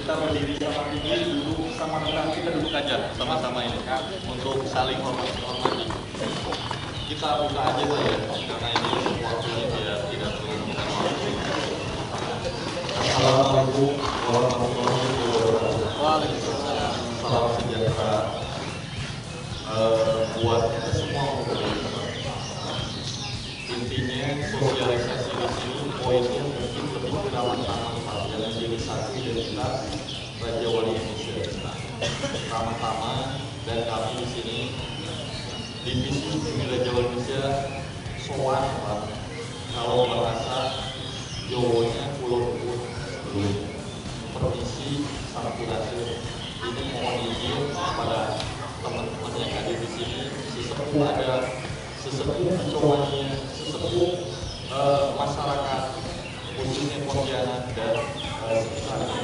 kita berdiri sama ini, duduk sama-sama, kita duduk aja sama-sama ini untuk saling hormati. Kita buka aja saja karena ini waktunya biar tidak terlalu mengganggu. Assalamualaikum warahmatullahi wabarakatuh. Waalaikumsalam. Salam sejahtera buat kita semua. Intinya sosialisasi di sini poinnya mungkin lebih ke dalam manfaat yang menjadi saksi dan kita Raja Wali Indonesia. Pertama-tama dan kami di sini divisi Raja Wali Indonesia sowan Pak. Kalau merasa Jawanya pulau permisi sampurasun. Ini mohon izin kepada teman-teman yang ada di sini, sesepuh ada, sesepuh kecoanya, sesepuh masyarakat khususnya Pontianak dan sekitarnya.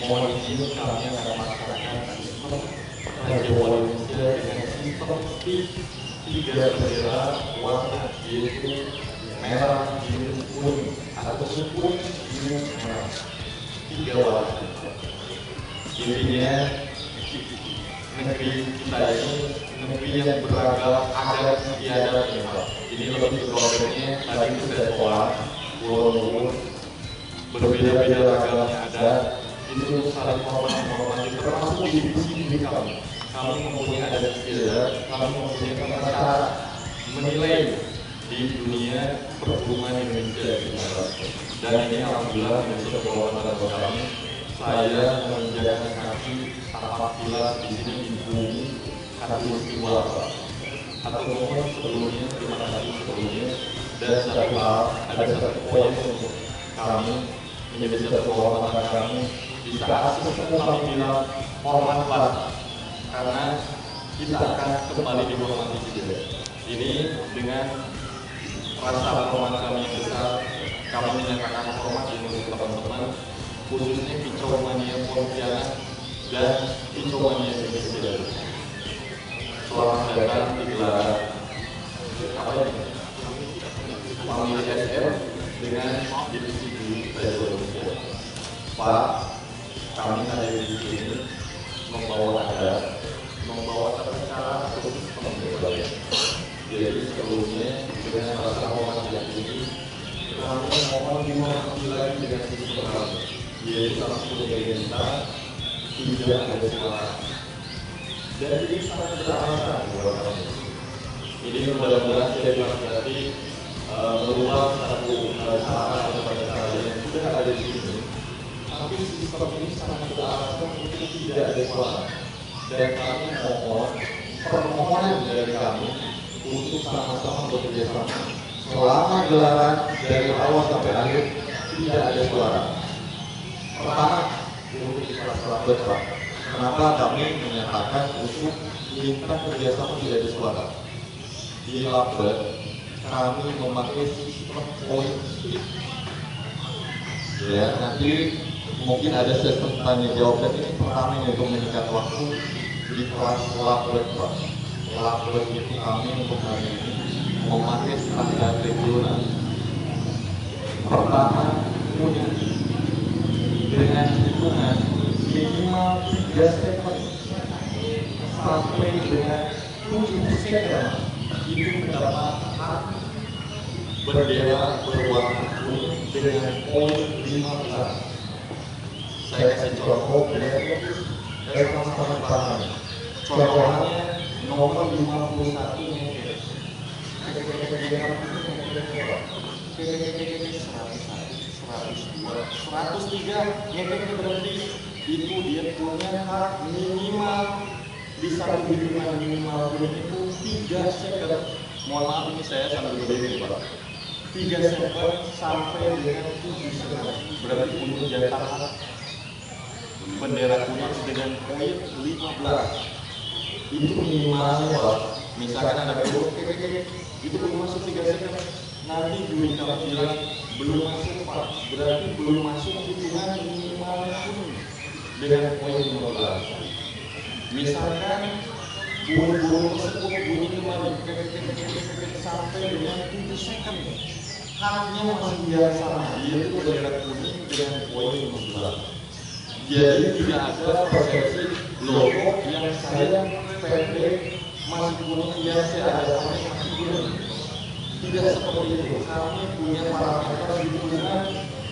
Mohon izin kami akan melaksanakan sistem Raja Wali Indonesia dengan sistem tiga bendera warna yaitu merah, biru, kuning atau kuning, biru, merah. Tiga warna. Intinya negeri kita ini negeri yang beragam adat istiadat ini Pak. Ini lebih ke problemnya tadi sudah sekolah pulau berbeda-beda ragamnya ada itu saling menghormati, termasuk divisi diri kami. Kami mempunyai adat istiadat, kami mempunyai cara menilai di dunia perhubungan Indonesia. Dan ini alhamdulillah menjadi sebuah bangga kami. Saya menginjakan kaki tapak kilas di sini di bumi Khatulistiwa atau mohon sebelumnya, terima kasih sebelumnya. Dan satu hal, ada satu poin untuk kami menjadi satu kehormatan kami di saat sesepuh kami bilang hormatlah, karena kita akan kembali dihormati juga. Ini dengan rasa hormat kami yang besar, kami menyatakan hormat untuk teman-teman, khususnya Picomania Pontianak dan Picomania Indonesia. Selamat datang di gelaran Family SM dengan divisi di Indonesia. Pak, kami hadir di sini membawa adat, membawa tata cara khusus pembelajaran. Jadi sebelumnya dengan rasa hormat yang tinggi, kami mohon dimulai lagi dengan sistem kami, yaitu langsung dari kita tidak ada suara. Dan ini sangat beralasan buat kami. Ini mudah-mudahan saya berarti merubah satu cara atau cara yang sudah ada di sini. Tapi sistem ini sangat beralasan untuk tidak ada suara. Dan kami mohon permohonan dari kami untuk sama-sama bekerja sama selama gelaran dari awal sampai akhir tidak ada suara. Pertama, untuk ikhlas Pak. Kenapa kami menyatakan untuk minta kerjasama tidak ada suara? Di Labet kami memakai sistem poin split. Ya, nanti mungkin ada sistem tanya jawab, dan ini pertama untuk menyingkat waktu di kelas Labet Pak. Labet itu kami untuk hari ini memakai standar regional. Pertama, punya dengan hitungan minimal 3 second sampai dengan 7 second itu mendapat hak bendera berwarna kuning dengan poin 15. Saya kasih contoh dari sama-sama paham. Contohnya nomor 51 mungkin 103 ngekek berhenti, itu dia punya hak minimal di satu hitungan minimal itu 3 second. Mohon maaf ini saya sambil berdiri Pak. 3 second sampai dengan 7 second. Berarti untuk jatah hak bendera kuning dengan poin 15. Itu minimalnya Pak. Misalkan ada video itu belum masuk 3 second. Nanti Dwi kalau bilang belum masuk Pak, berarti belum masuk hitungan minimalnya kuning dengan poin 15. Misalkan bunyi tersebut bunyi kembali sampai dengan 7 second, haknya masih yang sama, yaitu bendera kuning dengan poin 15. Jadi tidak ada persepsi logo yang saya pendek masih kuning, yang saya ada masih kuning. Tidak seperti itu. Kami punya parameter hitungan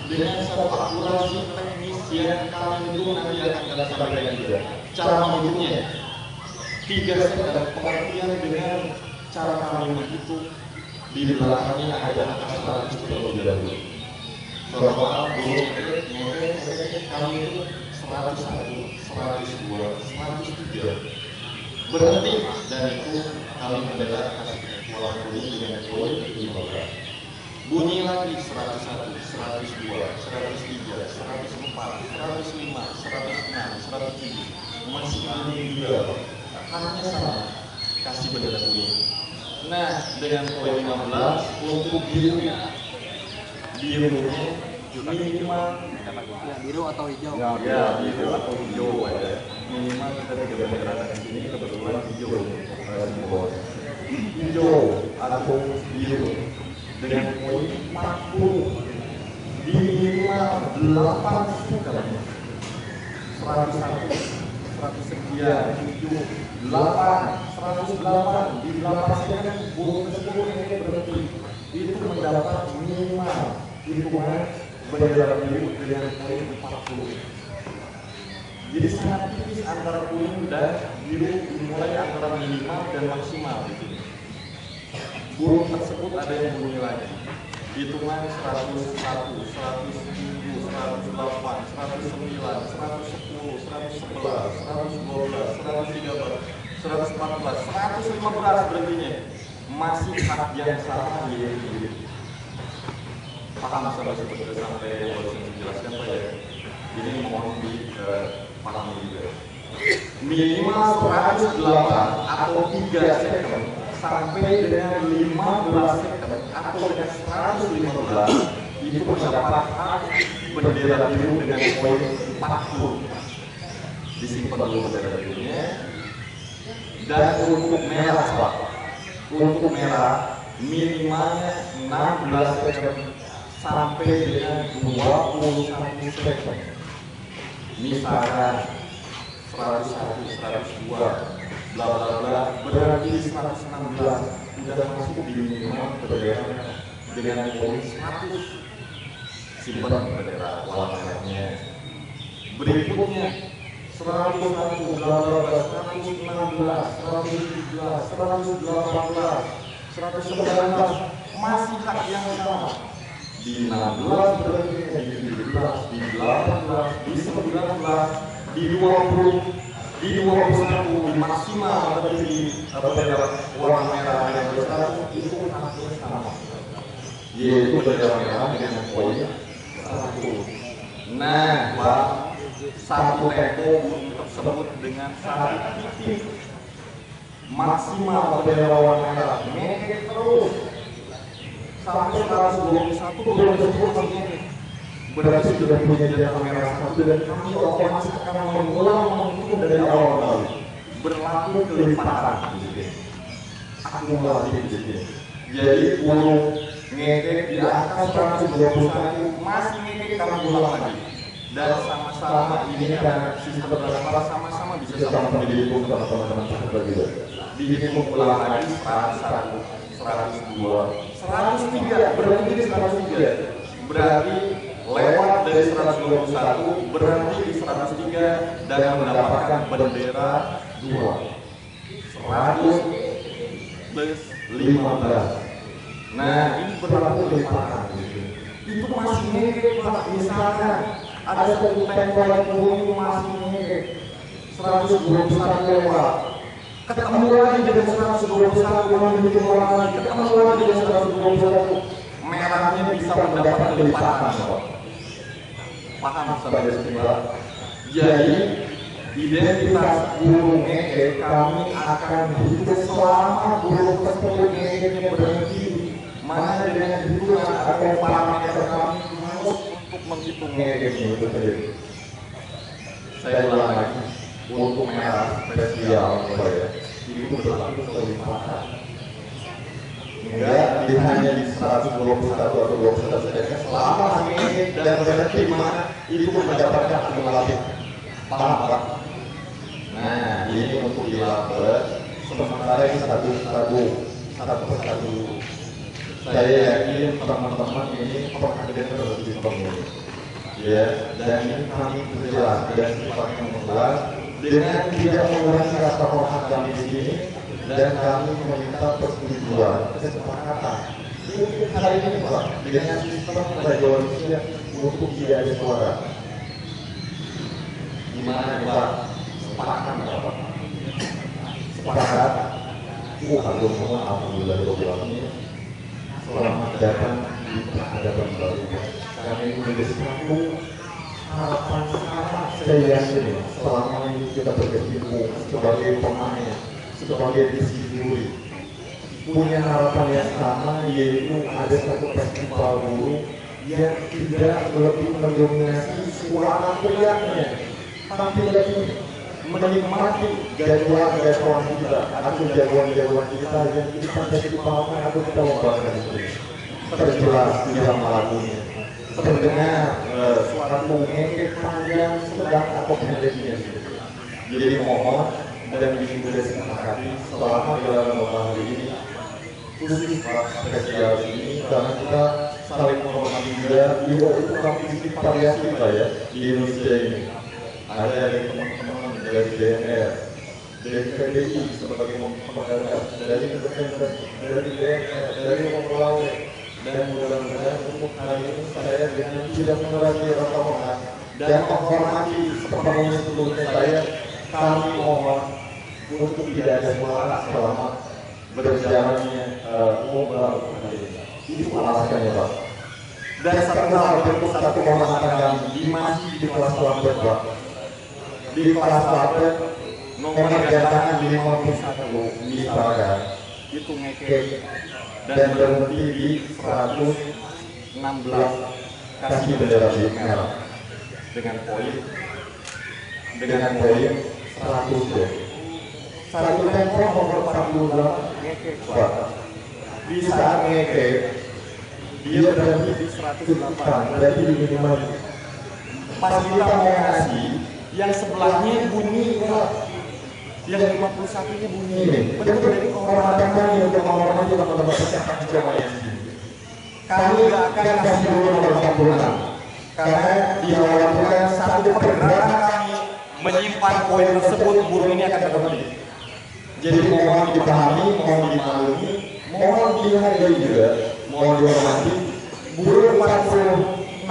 dengan satu akurasi teknis yang kami hitung nanti akan kami sampaikan juga. Cara menghitungnya 3 second, pengertian dengan cara kami menghitung di belakangnya ada angka 100 terlebih dahulu. Contoh dulu kami itu 101, 102, 103 berhenti, dan itu kami mendengar pola kuning dengan poin 15. Bunyi lagi 101, 102, 103, 104, 105, 106, 107 masih kuning juga, haknya sama, kasih bendera kuning. Nah, dengan poin 15 untuk birunya minimal biru atau hijau? Ya, biru atau hijau aja. Minimal kita tidak bergerak di sini, kebetulan hijau di bawah. Hijau atau biru dengan poin 40 di minimal 8 second. 101, 100 sekian, 7, 8, 108 di 8 second burung tersebut yang berhenti. Itu mendapat minimal hitungan bendera biru dengan poin 40. Jadi sangat tipis antara kuning dan biru, dimulai antara minimal dan maksimal di sini. Burung tersebut ada yang bunyi lagi. Hitungan 101, 107, 108, 109, 110, 111, 112, 113, 114, 115 berhentinya. Masih hak yang sama yaitu. Paham sampai seperti sampai yang baru saya jelaskan Pak ya? Ini mohon dipahami juga. Minimal 108 atau 3 second sampai dengan 15 second atau dengan 115 itu mendapat hak bendera biru dengan poin 40. Disimpan dulu bendera birunya. Dan untuk merah Pak, untuk merah minimalnya 16 second sampai dengan 21 second. Misalkan 101, 102 bla bla bla, berarti 116 sudah masuk di minimal bendera dengan poin 100. Simpan bendera warna merahnya. Berikutnya 101, bla bla bla, 116, 117, 118, 119 masih hak yang sama. Di 16 berarti di 17, di 18, di 19, di 20, di 21 maksimal berarti di bendera warna merah yang bersatu itu haknya sama, yaitu bendera merah dengan poin 1. Nah, Pak, satu tempo burung tersebut dengan satu titik maksimal bendera warna merah ngekek terus sampai 121 belum tersebut masih ngekek. Berarti sudah punya bendera merah satu dan kami otomatis akan mengulang menghitung dari awal kali. Berlaku kelipatan, akumulasi di sini. Jadi burung ngekek di angka 121 masih ngekek kami ulang lagi. Dan sama-sama ini kan sistem transparan sama-sama bisa sama-sama dihitung sama teman-teman peserta juga. Dihitung ulang lagi 101, 102, 103, berarti ini 103. Berarti lewat dari 121 berhenti di 103 dan mendapatkan bendera 2. 100 plus 15. Nah, ini berlaku kelipatan. Itu masih ngekek Pak. Misalkan ada satu tempo yang burung itu masih ngekek 121 lewat, ketemu lagi dengan 121 yang bikin orang lagi, ketemu lagi dengan 121, merahnya bisa mendapat kelipatan Pak. Paham sampai sini Pak? Jadi identitas burung ngekek kami akan hitung selama burung tersebut ngekeknya berhenti. Mana dengan hitungan atau parameter kami untuk menghitung ngekeknya itu sendiri. Saya ulang lagi, untuk merah spesial Pak ya, itu berlaku kelipatan. Enggak hanya di 121 atau 21 saja, selama ngekek dan berhenti di mana itu mendapatkan akumulatif. Paham Pak? Nah, ini untuk dilabel sementara ini satu persatu. Saya yakin teman-teman ini pernah dengar sistem ini, ya. Dan ini kami berjelas dan sifatnya mengulas dengan tidak mengurangi rasa hormat kami di sini, dan kami meminta persetujuan kesepakatan mungkin hari ini Pak dengan sistem regulasi untuk tidak ada suara. Gimana Pak? Sepakat Pak? Sepakat? Alhamdulillah ini selamat datang di peradaban baru. Karena ini menjadi satu harapan sama saya yakin selama ini kita berkecimpung sebagai pemain, sebagai distribusi, punya harapan yang sama, yaitu ada satu festival burung yang tidak lebih mendominasi suara teriaknya, tapi lebih menikmati jagoan-jagoan kita atau jagoan-jagoan kita yang kita jadi paham atau kita membahas itu terjelas di dalam lagunya, terdengar suara ngekek panjang, sedang atau pendeknya. Jadi mohon dan ingin sudah sepakati selama dalam lomba hari ini khusus spesial ini karena kita saling menghormati juga. Itu kami sedikit variasi Pak ya di Indonesia ini. ada dari teman-teman dari DNR, dari PDI sebagai penggarap, dari DNR, dari Pemulauan, dan mudah-mudahan untuk hari ini saya dengan tidak mengurangi rasa hormat dan menghormati sepenuhnya seluruhnya kami mohon untuk tidak ada suara selama berjalannya ngobrol itu alasannya Pak. Dan satu hal untuk satu kehormatan kami di masih di kelas labet Pak. Di kelas labet nomor gantangan 51 misalkan itu ngekek dan berhenti di 116 kasih bendera merah dengan poin 100 ya. Satu tempo nomor 48 ngekek Pak. Di saat ngekek dia berhenti di 108, berarti di minimal pas kita mau ngasih yang sebelahnya bunyi Pak, yang 51 nya bunyi. Bentuk dari kehormatan kami untuk menghormati teman-teman peserta jamaah ini. Kami gak akan kasih dulu nomor 46 karena dikhawatirkan satu pergerakan kami menyimpan poin tersebut burung ini akan berhenti. Jadi mohon dipahami, mohon dimaklumi, mohon dihargai juga, mohon dihormati. Burung 46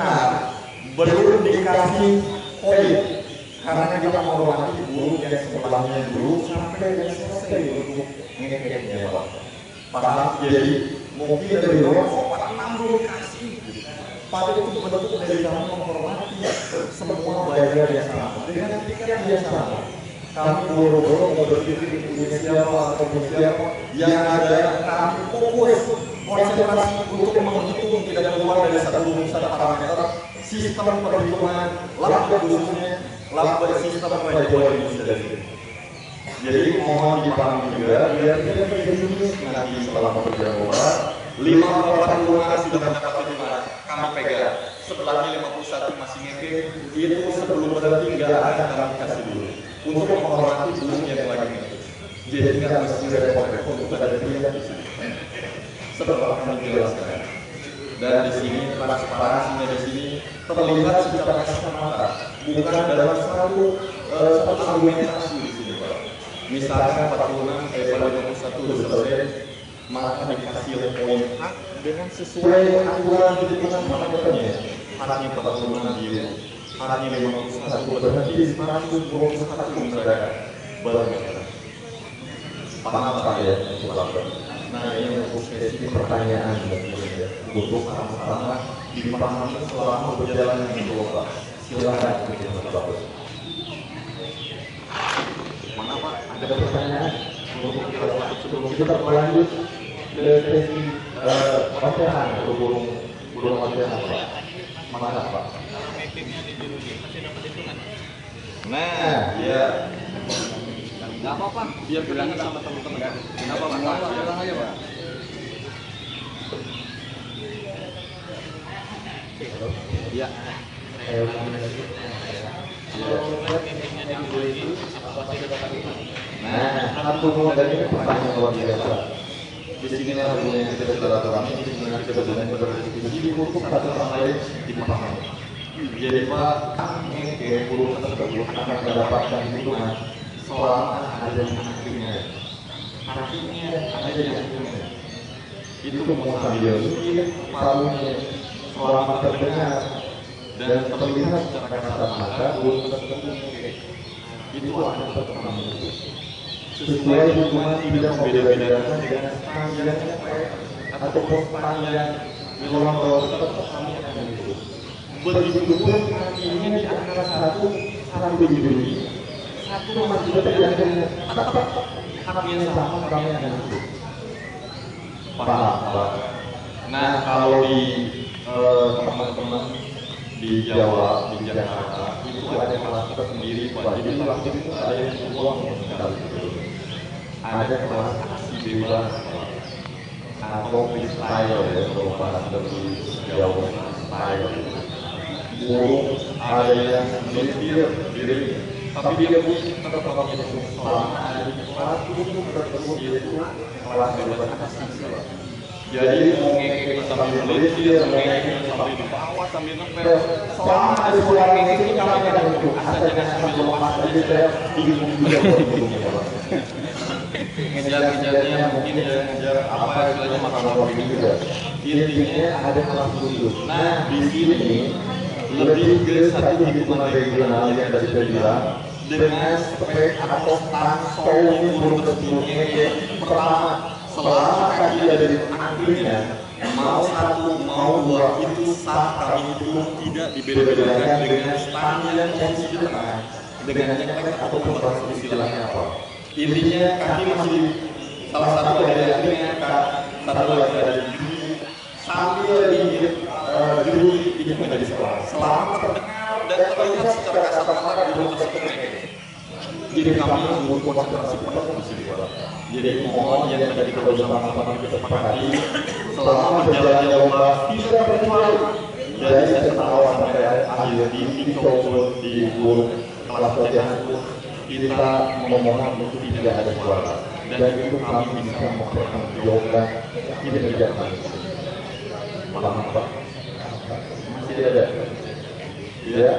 belum dikasih poin karena kita menghormati burung yang sebelahnya dulu sampai yang selesai untuk ngekeknya Pak. Paham? Jadi mungkin dari luar 46 belum kasih. Pada itu bentuk dari kami menghormati semua bayar yang sama dengan tiket yang sama. Kami boro-boro mau berpikir punya siapa atau punya siapa yang ada kami fokus konsentrasi untuk menghitung tidak keluar dari satu rumusan parameter sistem perhitungan laba khususnya laba sistem raja Indonesia dari sini. Jadi mohon dipahami juga biar tidak terjadi nanti setelah berjalan 585 sudah mendapat hitungan kami pegang, sebelahnya 51 masih ngekek, itu sebelum berhenti nggak akan kami kasih dulu untuk menghormati burung yang lagi ngekek. Jadi nggak mesti repot-repot untuk ada pilihan di sini. Setelah kami jelaskan, dan di sini transparansinya di sini terlihat secara kasat mata, bukan dalam satu argumentasi di sini Pak. Misalkan 46 51 sudah selesai, maka dikasih poin hak dengan sesuai aturan hitungan parameternya. Haknya 46 biru, haknya 51 berhenti di 121 misalkan baru merah. Paham Pak ya? Nah ini untuk sesi pertanyaan untuk sama-sama dipahami selama berjalan di Pak. Silakan Bapak. Mana Pak? Ada pertanyaan? Untuk sebelum kita berlanjut ke sesi ocehan atau burung ocehan Pak. Mana Pak? Nah, ya. Nggak apa-apa, biar bilangin sama teman-teman. Nggak apa-apa, bilang aja Pak. Ya. Nah, satu dari pertanyaan luar biasa. Di sini hubungan kita silaturahmi, di sini kita berdiskusi untuk satu sama lain dipahami. Jadi Pak, ini burung tersebut akan mendapatkan hitungan selama ada di hatinya. Hatinya ada di hatinya. Itu mau sambil palunya selama terdengar dan terlihat secara kasat mata burung tersebut itu akan terkenal sesuai hitungan tidak membeda-bedakan dengan panjangnya ataupun panjang gelombang bawah tetap kami akan hitung. Begitupun kakinya di antara 1 sampai 7 satu masih tetap tetap haknya sama kami akan hitung. Paham Pak? Nah kalau di teman-teman di Jawa, di Jakarta itu ada kelas tersendiri Pak. Jadi kelas itu ada yang uang sekali. Ada kelas aksi bebas atau freestyle ya, kalau bahasa lebih jauh freestyle. Burung ada yang menyetir diri, tapi dia bunyi tetap itu selama ada di kelas itu tersebut yaitu kelas bebas aksi. Jadi mau ngekek sambil melipir, ngekek sambil di bawah, sambil ngepel. Selama ada suara ngekek kami akan itu. Asal jangan sambil lepas aja saya bingung juga buat ngomong. Ngejar-ngejarnya mungkin ya, ngejar apa istilahnya makan roti juga. Intinya ada kelas khusus. Nah, di sini lebih ke satu hitungan regional yang tadi saya bilang dengan spek atau tangsel burung tersebut ngekek. Pertama, selama kaki ada di angkringnya, mau satu mau dua itu sah, kami hitung tidak dibeda-bedakan dengan stang yang posisi di tengah, dengan nyekek ataupun bahasa istilahnya apa. Intinya kaki masih salah satu ada di angkringnya, satu lagi ada di sambil digigit juru ini menjadi sekolah. Selama terdengar dan terlihat secara kasat mata di burung tersebut ngekek. Jadi kami berkonsentrasi penuh di sini, Pak. Jadi mohon yang tadi kita bersama-sama kita sepakati selama berjalannya lomba tidak terkecuali dari sesi awal sampai akhir di coba di burung kelas latihan kita memohon untuk tidak ada suara dan itu kami bisa mempertanggungjawabkan kinerja kami. Paham Pak? Masih ada? Ya?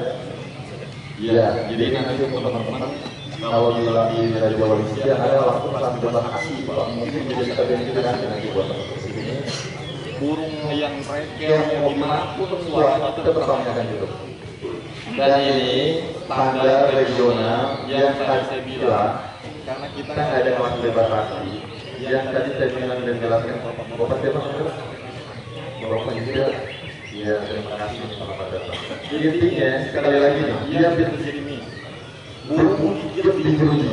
Ya, jadi nanti untuk teman-teman kalau di wilayah Jawa Indonesia ada waktu kelas bebas aksi, Pak. Mungkin jadi kita bentukkan nanti buat ini. Burung yang rekel mau gimana pun suaranya itu tersampaikan gitu. Dan ini standar regional yang tadi saya bilang, karena kita ada kelas bebas aksi, yang tadi saya bilang dan jelaskan Bapak siapa? Bapak juga. Ya, terima kasih Bapak datang. Intinya sekali lagi nih, yang bisa jadi ini. Burung gigit di jeruji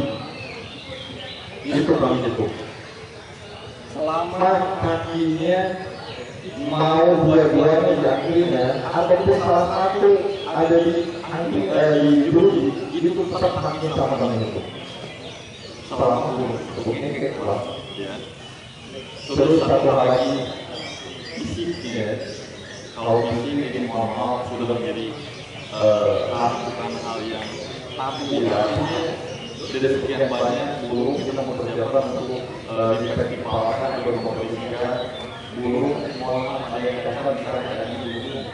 itu kami hitung selama kakinya mau dua-duanya di angkringnya ataupun salah satu ada di angkring di jeruji itu tetap kakinya sama kami hitung selama burung tersebut ini kayak kelas. Terus satu hal lagi fisiknya, kalau fisik ini mohon maaf sudah menjadi bukan hal yang tabu ya, dari sekian banyak burung kita mempersiapkan untuk infeksi kepala juga mempersiapkan burung. Mohon ada yang katakan misalnya burung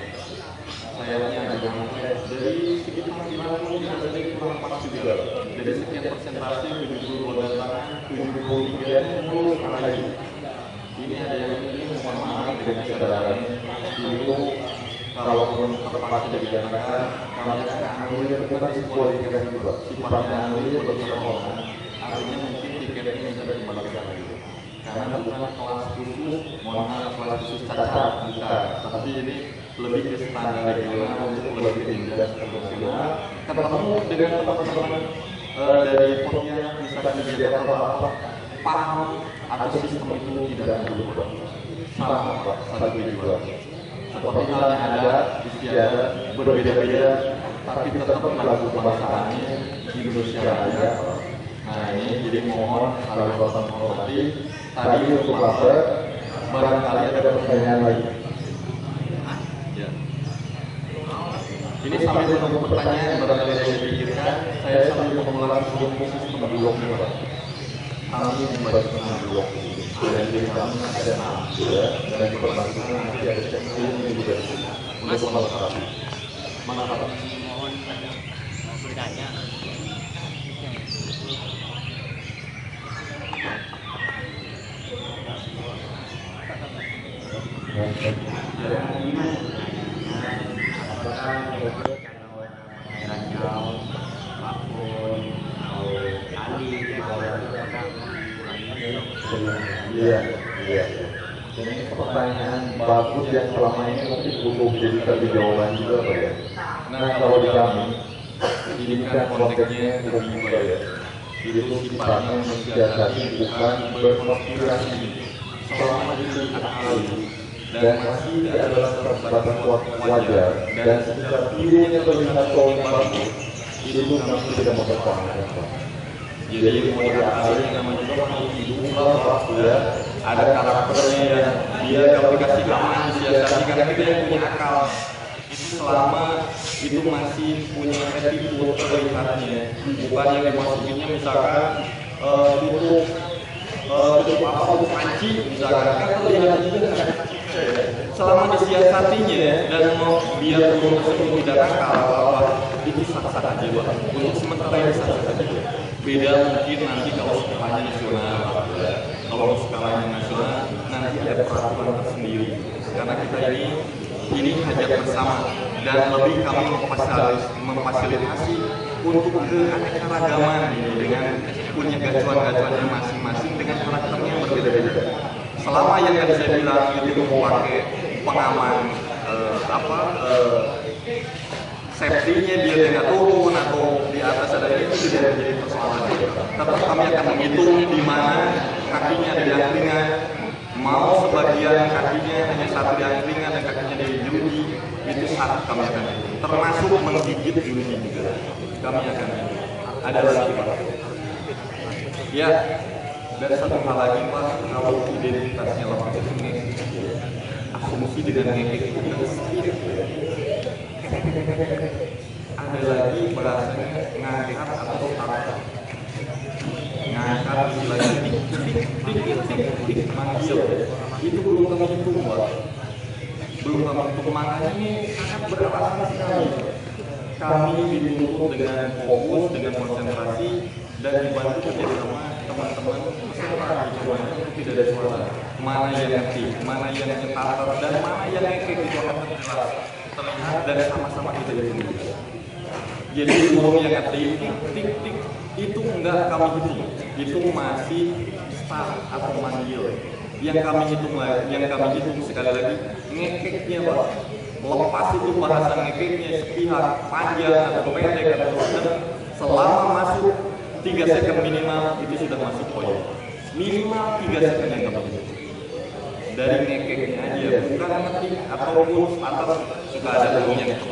sayapnya ada mungkin dari segitu gimana pun bisa jadi kurang pas juga. Dari sekian persentase 72 73 burung lagi. Ini ada yang ini mohon maaf dengan kesadaran itu. Kalaupun tepat tidak dijalankan, karena anulir itu kan kualifikasi juga. Sifatnya anulir berkaitan, artinya mungkin tiketnya bisa dikembalikan lagi. Karena bukan kelas khusus, mohon maaf kelas khusus cacat, bukan. Tapi ini lebih ke standar regional untuk lebih tindak profesional. Ketemu dengan teman-teman dari Pontianak misalkan di Jakarta apa, paham atau sistem itu tidak perlu berubah. Sama Pak, satu juga. Seperti halnya ada istiadat berbeda-beda, tapi tetap lagu kebangsaan Indonesia aja. Nah ini jadi mohon kalau Bapak menghormati tadi untuk Bapak barangkali ada pertanyaan lagi. Ya. Ini sambil menunggu pertanyaan barangkali ada yang dipikirkan, saya sambil mengulang khusus blok ini Pak. Kami membagikan blok ini. Dan di kami ada 6 dan di perbatasan nanti ada cekung yang juga untuk melengkapi. Mana Pak? Mohon bertanya. Iya. Dan ini pertanyaan bagus yang selama ini mungkin butuh jadi satu jawaban juga Pak ya. Nah kalau di kami, ini kan konteksnya umum Pak ya. Itu sifatnya mensiasati bukan berkonspirasi. Selama itu akal dan masih adalah batas wajar dan secara videonya terlihat yang bagus, itu kami tidak mempertahankan Pak. Jadi model asli namanya juga harus dibuka Pak ya. Ada karakternya yang dia kalau dikasih aman siasati karena dia punya akal. Itu selama itu masih punya attitude terlihatnya, bukan yang dimasukinnya misalkan tutup tutup apa untuk panci misalkan, kan terlihat juga kan. Selama disiasatinya dan mau biar guru tersebut tidak nakal apa itu sah-sah aja Pak. Untuk sementara ini sah-sah aja. Beda mungkin nanti kalau skalanya nasional, kalau skalanya nasional nanti ada peraturan tersendiri. Karena kita ini hajat bersama dan lebih kami memfasilitasi untuk keanekaragaman ini dengan punya gacuan-gacuannya masing-masing dengan karakternya yang berbeda-beda. Selama yang tadi saya bilang itu memakai pengaman safety-nya biar tidak turun atau di atas ada itu tidak menjadi persoalan. Tetap kami akan menghitung di mana kakinya ada di angkringan, mau sebagian kakinya hanya satu di angkringan dan kakinya di jeruji, itu sah kami akan hitung. Termasuk menggigit jeruji juga kami akan hitung. Ada lagi Pak. Ya. Dan satu hal lagi Pak, kalau identitasnya lepas ini asumsi dengan ngekek itu ada lagi bahasanya ngangkat atau startup. Ngangkat istilahnya tik manggil itu belum kami hitung Pak. Belum kami hitung, makanya ini sangat beralasan sekali. Kami dituntut dengan fokus, dengan konsentrasi dan dibantu kerjasama teman-teman peserta semuanya untuk tidak ada suara. Mana yang ngetik, mana yang nyetar, dan mana yang ngekek itu akan terlihat dan sama-sama kita hitung. Jadi guru yang ngetik tik itu enggak kami hitung, itu masih start atau manggil. Yang kami hitung sekali lagi ngekeknya Pak. Lepas itu bahasa ngekeknya sepihak, panjang atau pendek atau sedang, selama masuk 3 second minimal itu sudah masuk poin. Minimal 3 second yang kami hitung. Dari ngekeknya aja, bukan ngetik ataupun atas suka ada burungnya gitu.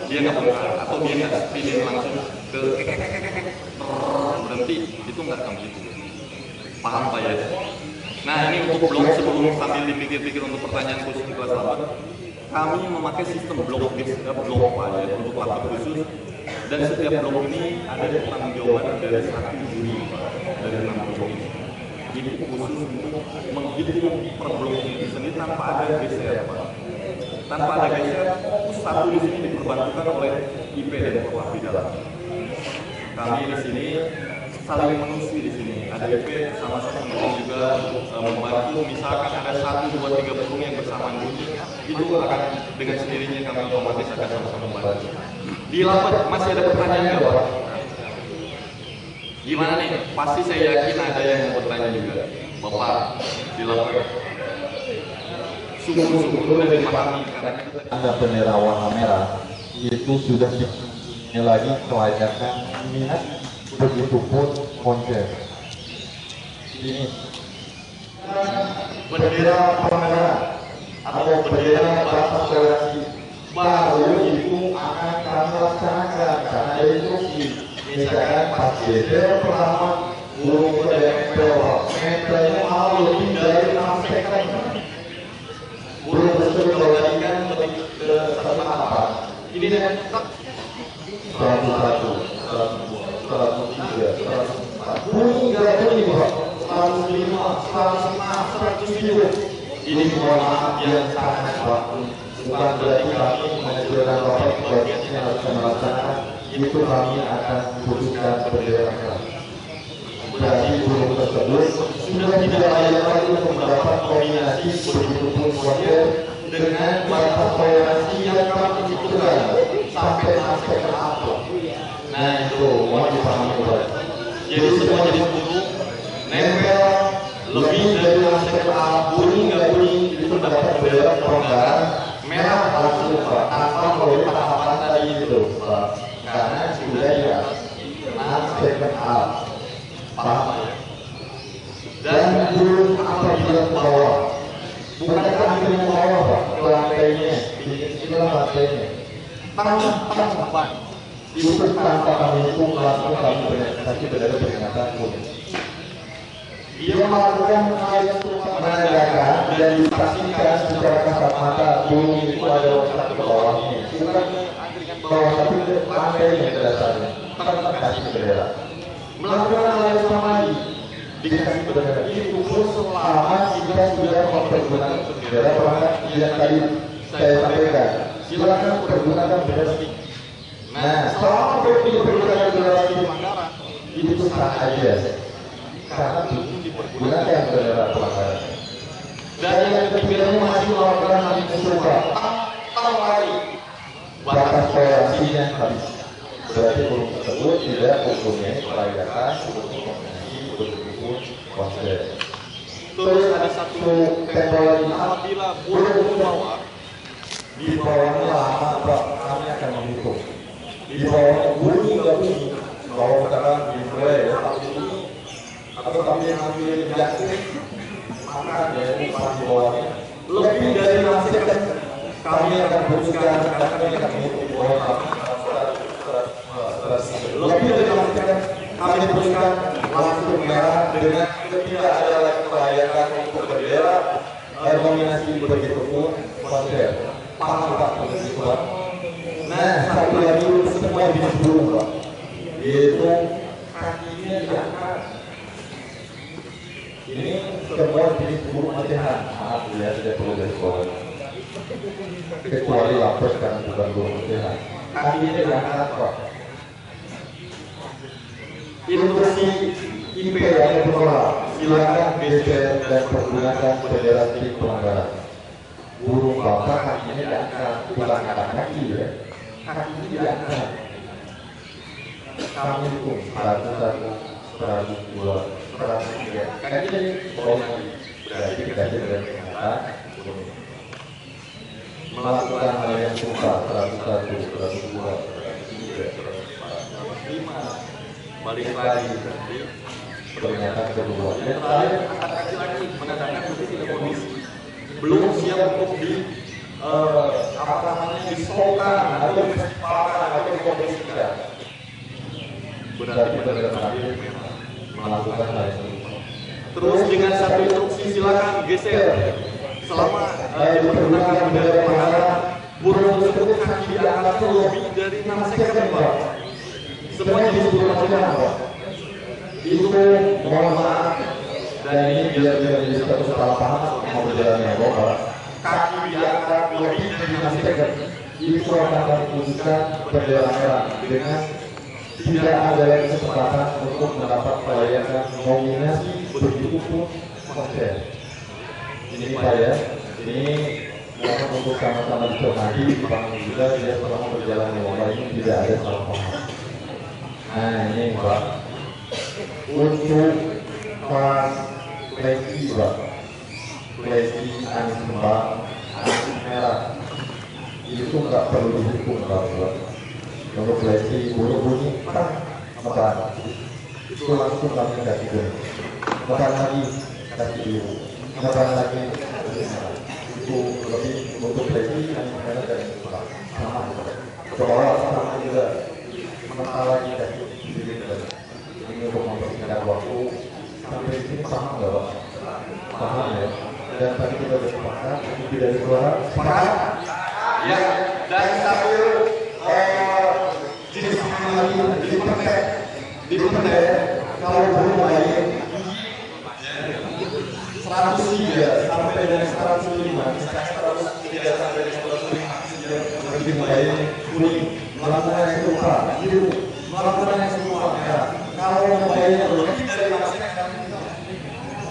Dia nggak buka atau dia nggak spin langsung ke berhenti, itu nggak kami hitung. Paham Pak ya? Nah ini untuk blok sebelum sambil dipikir-pikir untuk pertanyaan khusus di kelas 8, kami memakai sistem blok Pak ya, untuk laptop khusus. Dan setiap blok ini ada pertanggungjawaban dari satu juri dari 6 blok ini. Ini khusus untuk menghitung per blok ini sendiri tanpa ada geser Pak. Tanpa ada geser, satu di sini diperbantukan oleh IP dan Prof di dalam. Kami di sini saling mengisi di sini. Ada IP sama-sama juga membantu. Misalkan ada 1, 2, 3 burung yang bersamaan bunyi, itu akan dengan sendirinya kami otomatis akan sama-sama membantu. Di lapan masih ada pertanyaan nggak Pak? Gimana nih? Pasti saya yakin ada yang mau bertanya juga. Bapak di lapan. Sungguh-sungguh lebih memahami karena ada bendera warna merah itu sudah ini lagi kelayakan minat, begitupun konser. Ini bendera warna merah atau bendera bahasa toleransi baru itu akan kami laksanakan karena ada instruksi. Misalkan pas geser pertama burung itu ada nempelnya mau lebih dari 6 second. Burung tersebut kalau tadi kan lebih ke 148. Ini dengan 101, 102, 103, 104. Bunyi nggak bunyi Pak. 105, 106, 107. Ini mohon maaf yang sangat bagus. Bukan berarti kami mengajukan Bapak bagiannya harus melaksanakan. Itu kami akan putuskan bendera merah. Berarti burung tersebut sudah tidak layak lagi untuk mendapat kombinasi begitupun konser dengan batas toleransi yang kami tentukan sampai ke apa. Nah itu mohon dipahami Pak. jadi semua jadi burung nempel lebih dari sektor bunyi nggak bunyi itu dapat bendera pelanggaran merah langsung Pak, tanpa melalui tahapan tadi itu Pak, karena sudah di atas 6 second up. Paham ya? Dan burung apabila ke bawah, bukan kami ke bawah Pak, ke lantainya, ini lantainya. Tang Pak, itu tanpa kami itu langsung kami berdasarkan bendera peringatan kuning. Dia melakukan hal yang menandakan dan dipastikan secara kasat mata burung itu ada lompat ke bawahnya, bukan bawah tapi ke lantainya ke dasarnya, tanpa kasih bendera. Melakukan hal yang sama lagi, dikasih bendera itu selama kita sudah mempergunakan bendera perangkat yang tadi saya sampaikan. Silakan pergunakan bendera stick. Nah, selama belum dipergunakan bendera stick pelanggaran itu sah aja karena belum dipergunakan bendera pelanggaran. Dan yang ketiganya masih melakukan hal yang serupa tanpa lari batas toleransinya habis. Berarti burung tersebut tidak mempunyai kelayakan untuk memiliki berhubung konser. Terus ada satu tempo lagi, apabila burung membawa di bawahnya lama, kami akan menghitung. Di bawahnya bunyi nggak bunyi, bahwa misalkan dimulai ya tapi bunyi atau tapi yang ambil jatuh, maka dia pas di bawahnya lebih dari nasib kami akan berusaha kami akan menghitung di bawah. Lebih dari memastikan kami berikan langsung merah dengan tidak ada lagi kelayakan untuk bendera nominasi begitu pun konser pak begitu pak. Nah satu lagi semua jenis burung pak, yaitu kakinya diangkat. Ini semua jenis burung ocehan, maaf ya tidak perlu garis bawah kecuali lapis karena bukan burung ocehan. Kakinya diangkat pak. Instruksi IP yang menolak, silakan geser dan pergunakan bendera stick pelanggaran. Burung bapak kakinya diangkat, bukan angkat kaki ya, kakinya diangkat. Kami hukum 101, 102, 103. Kaki jadi bawah lagi, berarti dikasih dengan pernyataan melakukan hal yang serupa 101, 102, 103, 105. Balik lagi berarti pernyataan kedua. Dan terakhir angkat kaki lagi menandakan berarti tidak kondisi belum siap untuk di apa namanya disolkan atau difestivalkan atau dikompetisikan. Berarti pada terakhir melakukan hal yang serupa. Terus dengan satu instruksi silakan geser selama dipergunakan bendera pelanggaran burung tersebut kaki diangkat lebih dari 6 second pak. Semuanya disuruh makan apa? Itu mohon maaf dan ini biar menjadi satu salah paham mau berjalannya bahwa kaki diangkat lebih dari 6 second itu akan mempunyai bendera merah dengan tidak ada lagi kesempatan untuk mendapat pelayanan nominasi begitu pun konser. Ini Pak ya, ini mohon untuk sama-sama dicermati, Bang juga dia selama berjalan di lomba ini tidak ada salah paham. Nah ini Pak, untuk Mas Leki Pak, Leki angin kembang, angin merah, itu nggak perlu dihitung Pak. Untuk Leki burung bunyi, makan, itu langsung kami kasih bunyi, makan lagi kasih biru, makan lagi itu lebih untuk Leki angin merah dan sama, ke bawah sama juga. Sementara lagi dari ini untuk mempersingkat waktu sampai sini paham nggak Pak? Paham ya? Dan tadi kita sudah sepakat lebih dari suara sepakat? Ya. Dan sambil jenis lagi dipertek kalau burung lain 103 sampai dengan 105, misalnya 103 sampai dengan 105 lebih lain kuning. Melakukan yang serupa, biru, melakukan yang serupa merah. Kalau membayarnya lebih dari masyarakat,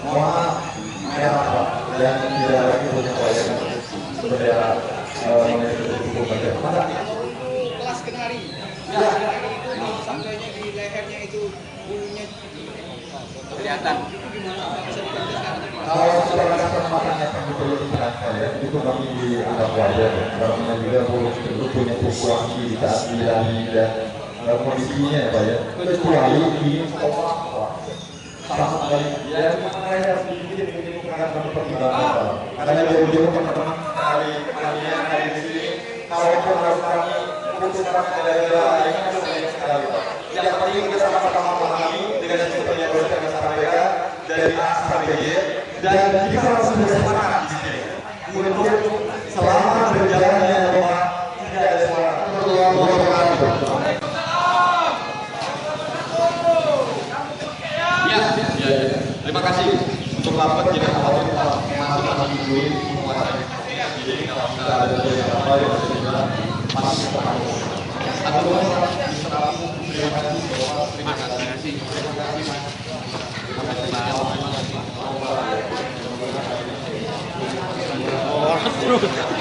maaf, merah Pak, dan tidak lagi punya pelayanan bendera kelas kenari. Ya, itu sampainya di lehernya itu bulunya kelihatan. Kalau secara kesempatannya kami perlu diterangkan ya, itu kami dianggap wajar ya, karena juga burung tersebut punya fluktuasi di saat dilari dan kondisinya ya Pak ya, kecuali ini sama sekali ya, makanya harus dibikin ini bukan kami pertimbangan Pak, karena jauh-jauh teman-teman kalian di sini, kalaupun harus kami putuskan daerah ini harus banyak sekali Pak. Yang penting kita sama-sama memahami dengan seperti yang baru saya sampaikan dari A sampai Y. Dan kita harus bersama di sini untuk selama berjalannya lomba tidak ada suara. Ya. kasih untuk rapat tidak khawatir masih dulu menguasai. Jadi kalau kita ada yang apa yang masih terlalu. Atau terima kasih bahwa terima kasih. Oh, terus.